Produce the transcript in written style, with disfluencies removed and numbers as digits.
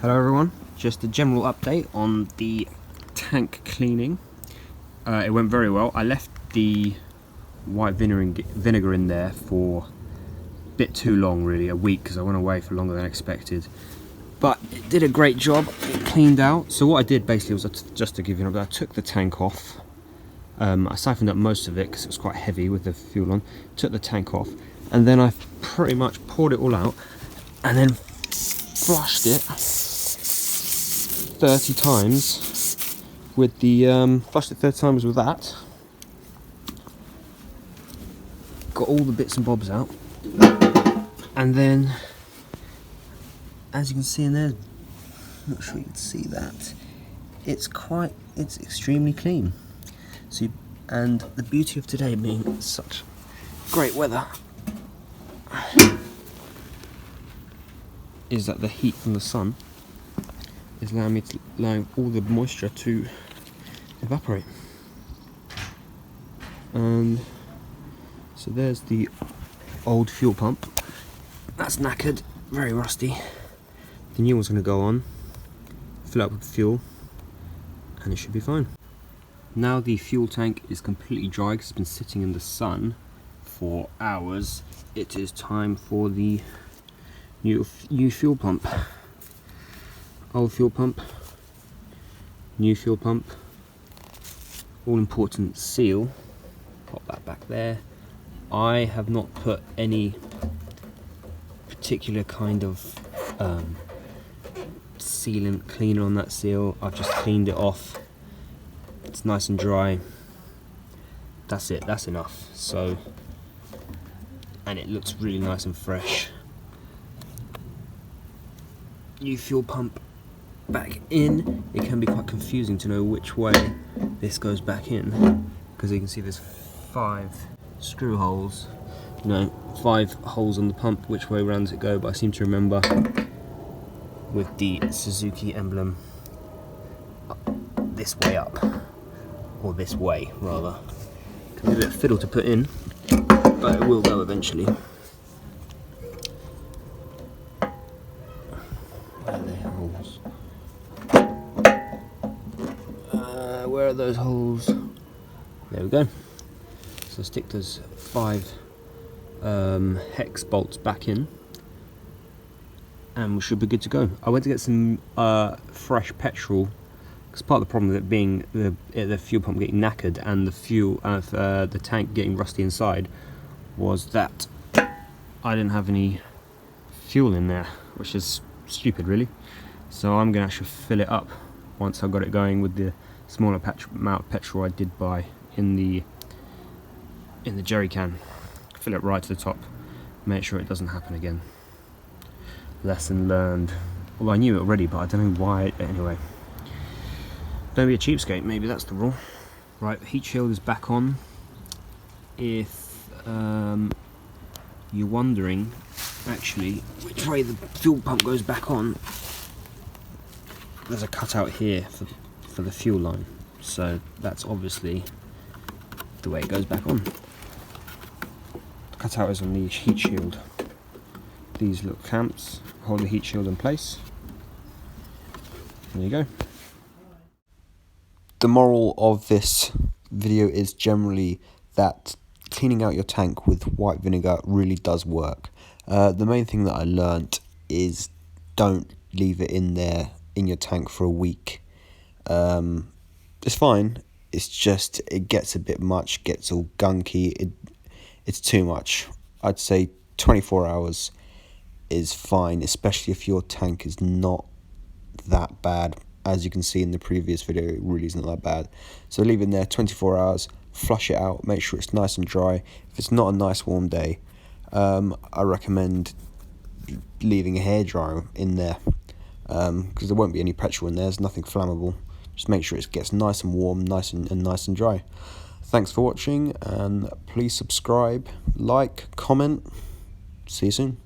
Hello everyone, just a general update on the tank cleaning. It went very well. I left the white vinegar in there for a bit too long, really, a week, because I went away for longer than expected. But it did a great job, it cleaned out. So what I did basically was, just to give you an update, I took the tank off. I siphoned up most of it because it was quite heavy with the fuel on. Took the tank off, and then I pretty much poured it all out, and then flushed it 30 times with the flushed it 30 times with that. Got all the bits and bobs out, and then, as you can see in there, I'm not sure you can see that, it's extremely clean. So and the beauty of today being such great weather is that the heat from the sun is allowing all the moisture to evaporate. And so there's the old fuel pump. That's knackered, very rusty. The new one's going to go on, fill up with fuel, and it should be fine. Now the fuel tank is completely dry because it's been sitting in the sun for hours. It is time for the new fuel pump. Old fuel pump, new fuel pump, all important seal. Pop that back there. I have not put any particular kind of sealant cleaner on that seal. I've just cleaned it off. It's nice and dry. That's it, that's enough. So, and it looks really nice and fresh. New fuel pump back in. It can be quite confusing to know which way this goes back in, because you can see there's 5 screw holes, 5 holes on the pump. Which way around does it go? But I seem to remember with the Suzuki emblem, this way up, or this way rather. Can be a bit of fiddle to put in, but it will go eventually. Where are the holes? Where are those holes? There we go. So stick those 5 hex bolts back in, and we should be good to go. I went to get some fresh petrol, because part of the problem with it being the fuel pump getting knackered and the tank getting rusty inside was that I didn't have any fuel in there, which is stupid really. So I'm going to actually fill it up once I got it going with the smaller amount of petrol I did buy in the jerry can. Fill it right to the top, make sure it doesn't happen again. Lesson learned. Well, I knew it already, but I don't know why. Anyway, don't be a cheapskate, maybe that's the rule. Right, the heat shield is back on. If you're wondering actually which way the fuel pump goes back on, there's a cutout here for the fuel line, so that's obviously the way it goes back on. The cutout is on the heat shield. These little clamps hold the heat shield in place. There you go. The moral of this video is generally that cleaning out your tank with white vinegar really does work. The main thing that I learnt is don't leave it in there in your tank for a week. It's fine, it's just it gets a bit much, gets all gunky, it's too much. I'd say 24 hours is fine, especially if your tank is not that bad. As you can see in the previous video, it really isn't that bad. So leave it in there 24 hours, flush it out, make sure it's nice and dry. If it's not a nice warm day, I recommend leaving a hairdryer in there, because there won't be any petrol in there, there's nothing flammable. Just make sure it gets nice and warm, nice and dry. Thanks for watching, and please subscribe, like, comment. See you soon.